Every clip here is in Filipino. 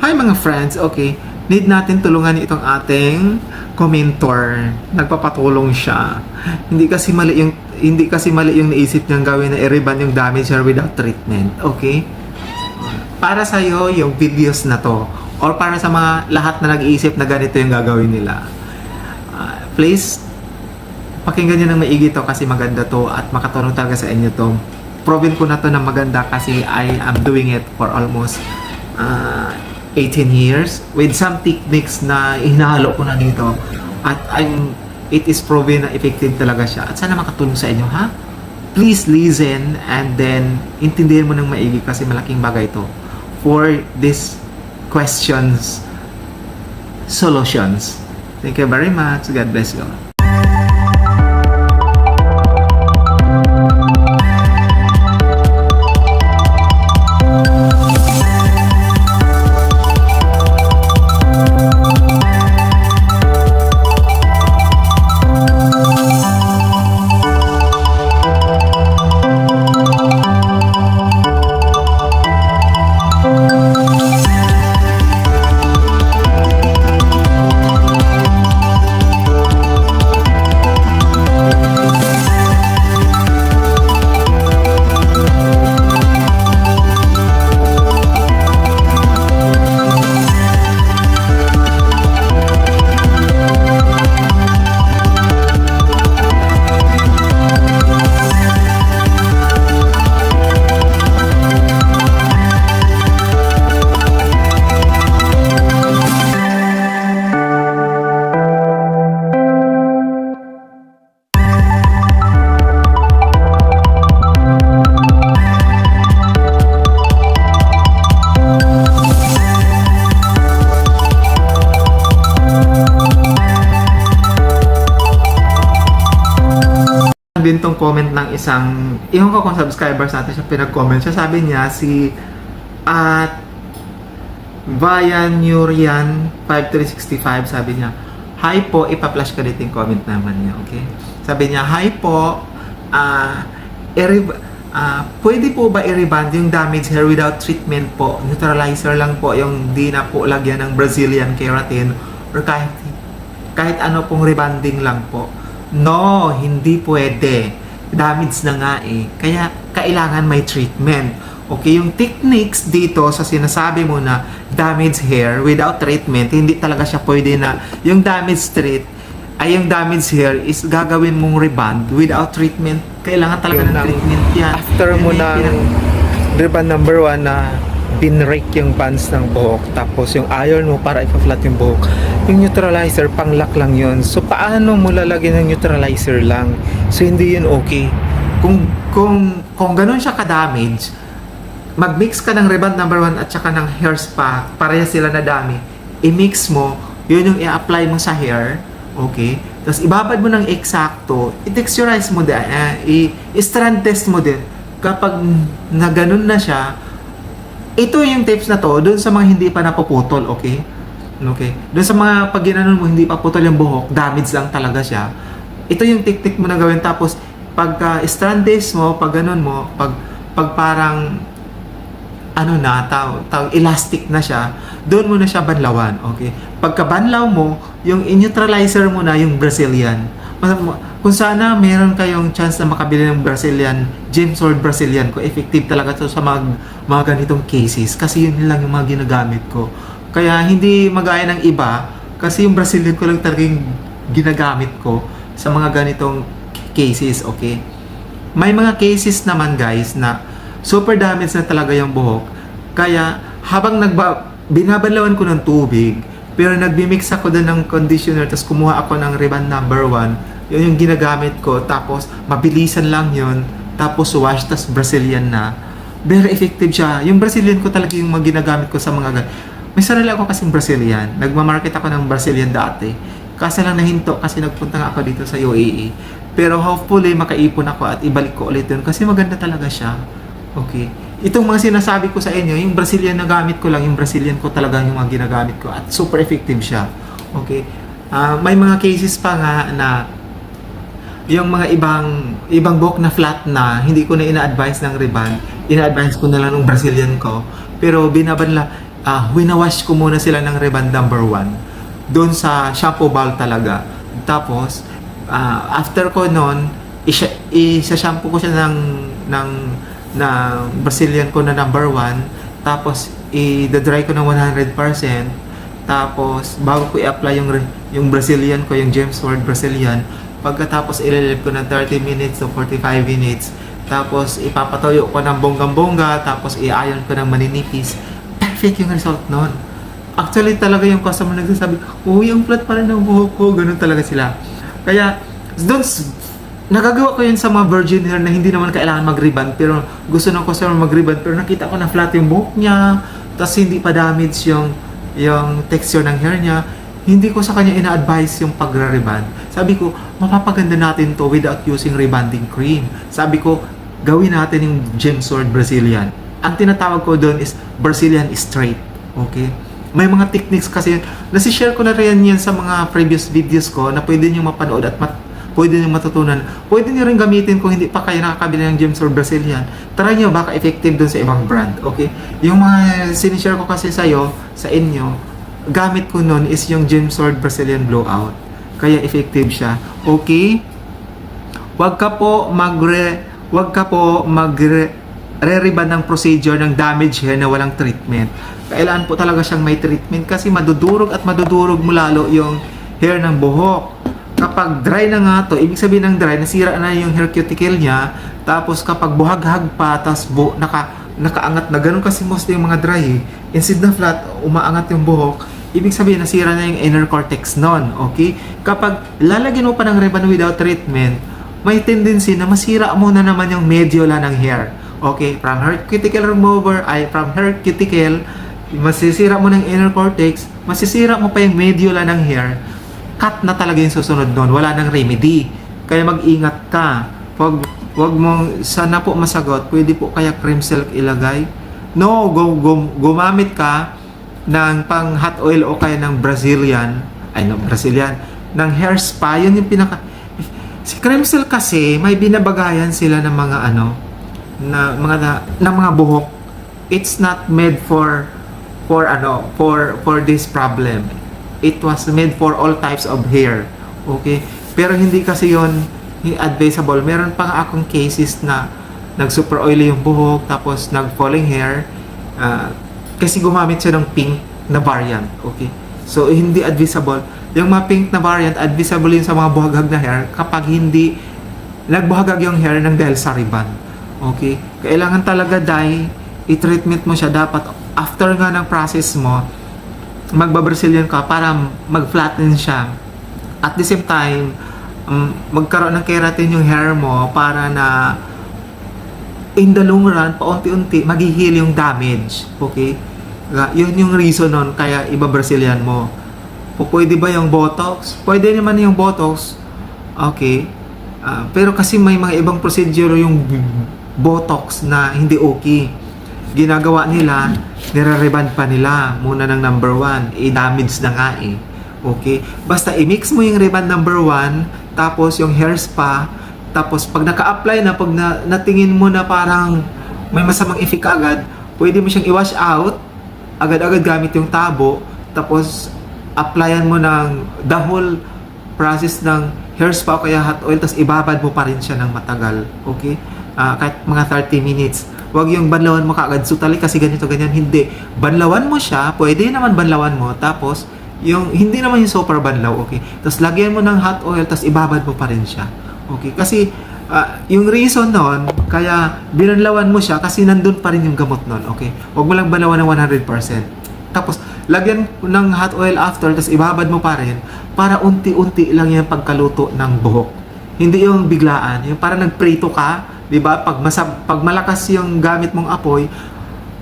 Hi mga friends, okay. Need natin tulungan itong ating commentor. Nagpapatulong siya. Hindi kasi mali yung naisip niyang gawin na i-reban yung damage hair without treatment, okay? Para sa iyo yung videos na to or para sa mga lahat na nag-iisip na ganito yung gagawin nila. Please pakinggan niyo ng maigi to kasi maganda to at makatulong talaga sa inyo to. Proven ko na to na maganda kasi I am doing it for almost 18 years with some techniques na hinahalo ko na dito at it is proven na effective talaga siya at sana makatulong sa inyo, ha? Please listen and then intindihin mo ng maigi kasi malaking bagay ito for these questions solutions. Thank you very much. God bless you. Din tong comment ng isang, iyon ko kung subscribers natin siya pinag-comment siya, sabi niya si at Vayan Yurian 5365, sabi niya, hi po, ipa-flash ka dito yung comment naman niya, okay? Sabi niya, hi po, pwede po ba i-reband yung damaged hair without treatment po? Neutralizer lang po, yung di na po lagyan ng Brazilian keratin or kahit ano pong rebanding lang po. No, hindi pwede. Damage na nga eh. Kaya kailangan may treatment. Okay, yung techniques dito sa sinasabi mo na damaged hair without treatment, hindi talaga siya pwede na yung damaged yung damaged hair is gagawin mong reband without treatment. Kailangan talaga ng treatment yan. After mo ng reband number 1 na binrake yung bands ng buhok, tapos yung iron mo para ipa-flat yung buhok, yung neutralizer pang-lock lang yun. So paano mo lalagyan ng neutralizer lang? So hindi yun okay. Kung ganun siya ka-damage, mag-mix ka ng reband number 1 at saka ng hair spa, pareha sila na dami, i-mix mo, yun yung i-apply mo sa hair, okay? Tapos ibabad mo ng eksakto, i-texturize mo din, i-strand test mo din. Kapag na ganun na siya, ito yung tips na to doon sa mga hindi pa napuputol, okay? Okay. Doon sa mga pag ginanon mo hindi pa putol yung buhok, damage lang talaga siya. Ito yung technique mo na gawin, tapos pag strand test mo, pag ganun mo, pag parang ano na, elastic na siya, doon mo na siya banlawan, okay? Pagka banlaw mo, yung neutralizer mo na yung Brazilian. Kung sana meron kayong chance na makabili ng Brazilian, James Ward Brazilian ko, effective talaga to sa mga ganitong cases kasi yun lang yung mga ginagamit ko. Kaya hindi magaya ng iba kasi yung Brazilian ko lang talagang ginagamit ko sa mga ganitong cases, okay? May mga cases naman guys na super damage na talaga yung buhok. Kaya habang binabanlawan ko ng tubig, pero nagbi-mix ako doon ng conditioner, tapos kumuha ako ng reband number 1, yun yung ginagamit ko, tapos mabilisan lang yun, tapos wash, tapos Brazilian na. Very effective siya. Yung Brazilian ko talaga yung ginagamit ko sa mga may sarili ako kasing Brazilian. Nagmamarket ako ng Brazilian dati. Kasi lang nahinto kasi nagpunta nga ako dito sa UAE. Pero hopefully makaipon ako at ibalik ko ulit yun kasi maganda talaga siya. Okay. Itong mga sinasabi ko sa inyo, yung Brazilian na gamit ko lang, yung Brazilian ko talaga yung mga ginagamit ko at super effective siya. Okay. May mga cases pa nga na yung mga ibang buhok na flat na, hindi ko na ina-advise ng reband, ina-advise ko na lang ng Brazilian ko. Pero winawash ko muna sila ng Reband number 1 doon sa shampoo bowl talaga. Tapos after ko noon, isa-shampoo ko siya ng Brazilian ko na number 1. Tapos i-dry ko ng 100%. Tapos bago ko i-apply yung Brazilian ko, yung James Ward Brazilian, pagkatapos ililip ko ng 30 minutes to 45 minutes. Tapos ipapatuyo ko ng bonggang-bongga, tapos i-iron ko ng maninipis. Perfect yung result noon. Actually talaga yung customer nagsasabi, uy, ang flat pa rin ng buhok ko. Ganun talaga sila. Kaya doon, nagagawa ko yun sa mga virgin hair na hindi naman kailangan mag-reband, pero gusto ng customer mag-reband, pero nakita ko na flat yung buhok niya, tapos hindi pa damage yung texture ng hair niya. Hindi ko sa kanya ina-advise yung pagre-reband. Sabi ko, mapapaganda natin to without using rebanding cream. Sabi ko, gawin natin yung James Ward Brazilian. Ang tinatawag ko doon is Brazilian straight. Okay? May mga techniques kasi, nasi-share ko na rin yan sa mga previous videos ko na pwede nyo mapanood at pwede nyo matutunan. Pwede nyo rin gamitin kung hindi pa kayo nakakabili ng James Ward Brazilian. Try nyo, baka effective doon sa ibang brand. Okay? Yung mga sinishare ko kasi sa inyo, gamit ko noon is yung James Ward Brazilian Blowout. Kaya effective siya. Okay? Huwag ka po magre-reband ng procedure ng damage hair na walang treatment. Kailangan po talaga siyang may treatment kasi madudurog mo lalo yung hair ng buhok. Kapag dry na nga to, ibig sabihin ng dry, nasira na yung hair cuticle niya. Tapos kapag buhaghag pa, tapos nakaangat na, ganun kasi mostly yung mga dry eh. Instead na flat, umaangat yung buhok, ibig sabihin nasira na yung inner cortex nun. Okay? Kapag lalagyan mo pa ng reband without treatment, may tendency na masira mo na naman yung medulla ng hair. Okay? From hair cuticle remover, from hair cuticle, masisira mo ng inner cortex, masisira mo pa yung medulla ng hair, cut na talaga yung susunod nun. Wala nang remedy. Kaya mag-ingat ka. Wag mong, sana po masagot, pwede po kaya cream silk ilagay? No, gumamit ka ng pang hot oil o kaya ng Brazilian, ng hair spa. Yun yung si cream silk kasi, may binabagayan sila ng mga mga buhok. It's not made for this problem. It was made for all types of hair. Okay? Pero hindi kasi yon advisable. Meron pa nga akong cases na nag-super oily yung buhok, tapos nag-falling hair, kasi gumamit siya ng pink na variant. Okay? So, hindi advisable. Yung mga pink na variant, advisable yun sa mga buhaghag na hair kapag hindi nagbuhagag yung hair ng dahil sa reband. Okay? Kailangan talaga i-treatment mo siya. Dapat after nga ng process mo, magba-Brazilian ka para mag-flatten siya. At the same time, magkaroon ng keratin yung hair mo para na in the long run, paunti-unti, mag-heal yung damage. Okay? Yun yung reason nun, kaya iba-Brazilian mo. Pwede ba yung Botox? Pwede naman yung Botox. Okay? Pero kasi may mga ibang procedure yung Botox na hindi okay. Ginagawa nila, nire-reband pa nila muna ng number 1. I-damage na nga eh. Okay? Basta i-mix mo yung reband number 1, tapos yung hair spa, tapos pag naka-apply na, pag natingin mo na parang may masamang effect agad, pwede mo siyang i-wash out, agad-agad gamit yung tabo, tapos applyan mo ng the whole process ng hair spa o kaya hot oil, tapos ibabad mo pa rin siya ng matagal. Okay? Kahit mga 30 minutes. Huwag yung banlawan mo kaagad sutali kasi ganito ganyan, hindi. Banlawan mo siya, pwede naman banlawan mo, tapos yung hindi naman yung super banlaw, okay. Tapos lagyan mo ng hot oil, tapos ibabad mo pa rin siya. Okay? Kasi yung reason nun, kaya binanlawan mo siya kasi nandun pa rin yung gamot nun, okay. Huwag mo lang banlawan ng 100%. Tapos lagyan ng hot oil after, tapos ibabad mo pa rin para unti-unti lang yung pagkaluto ng buhok. Hindi yung biglaan, yung para nagprito ka. Diba? Pag malakas yung gamit mong apoy,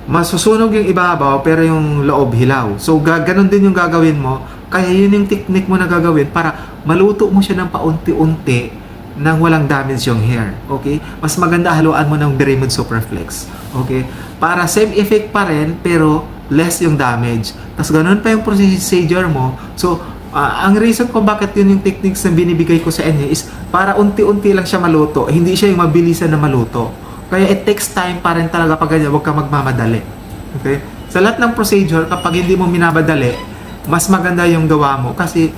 masusunog yung ibabaw pero yung loob hilaw. So, ganun din yung gagawin mo. Kaya yun yung technique mo na gagawin para maluto mo siya ng paunti-unti nang walang damage yung hair. Okay? Mas maganda haluan mo ng Berrymood Superflex. Okay? Para same effect pa rin pero less yung damage. Tapos ganun pa yung procedure mo. So, ang reason kung bakit yun yung techniques na binibigay ko sa inyo is para unti-unti lang siya maluto. Hindi siya yung mabilisan na maluto. Kaya it takes time pa rin talaga pag ganyan. Huwag ka magmamadali. Okay? Sa lahat ng procedure, kapag hindi mo minabadali, mas maganda yung gawa mo kasi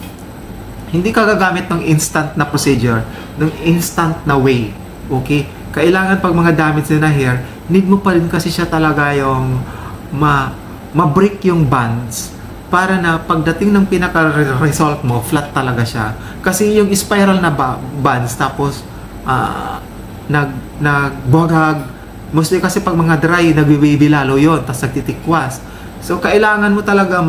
hindi ka gagamit ng instant na procedure, ng instant na way. Okay? Kailangan pag mga damage na hair, need mo pa rin kasi siya talaga yung ma-break yung bands para na pagdating ng pinaka-result mo, flat talaga siya. Kasi yung spiral na bands, tapos nagbuhagag, mostly kasi pag mga dry, nagwi-wavy lalo yon, tapos nagtitikwas. So, kailangan mo talaga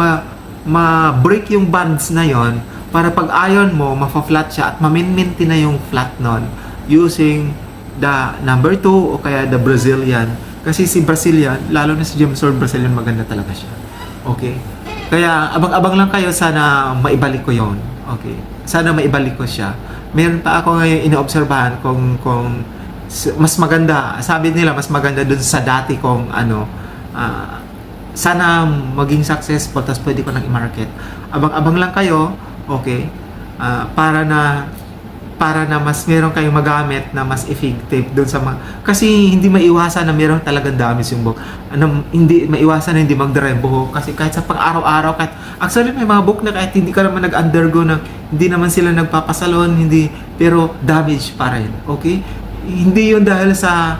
ma-break yung bands na yon para pag iron mo, mafa-flat siya at ma-maintain na yung flat nun using the number 2 o kaya the Brazilian. Kasi si Brazilian, lalo na si James Earl Brazilian, maganda talaga siya. Okay? Kaya abang-abang lang kayo, sana maibalik ko yon. Okay? Sana maibalik ko siya. Meron pa ako ngayon inoobserbahan kung mas maganda. Sabi nila mas maganda dun sa dati kong sana maging successful tapos pwede ko nang i-market. Abang-abang lang kayo, okay? Para na mas meron kayong magamit na mas effective doon sa mga, kasi hindi maiwasan na meron talagang damage yung buhok. Hindi maiwasan na hindi magdry buhok kasi kahit sa pang-araw-araw, kahit actually may mga buhok na kahit hindi ka naman nag-undergo na hindi naman sila nagpapasalon, pero damage pa rin. Okay? Hindi yun dahil sa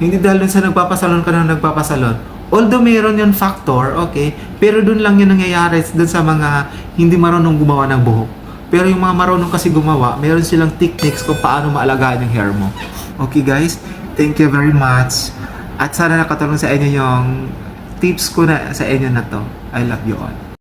hindi dahil sa nagpapasalon ka na nagpapasalon. Although meron yun factor, okay, pero dun lang yun nangyayari dun sa mga hindi marunong gumawa ng buhok. Pero yung mga marunong kasi gumawa, meron silang techniques kung paano maalagaan yung hair mo. Okay guys, thank you very much. At sana nakatulong sa inyo yung tips ko na sa inyo na to. I love you all.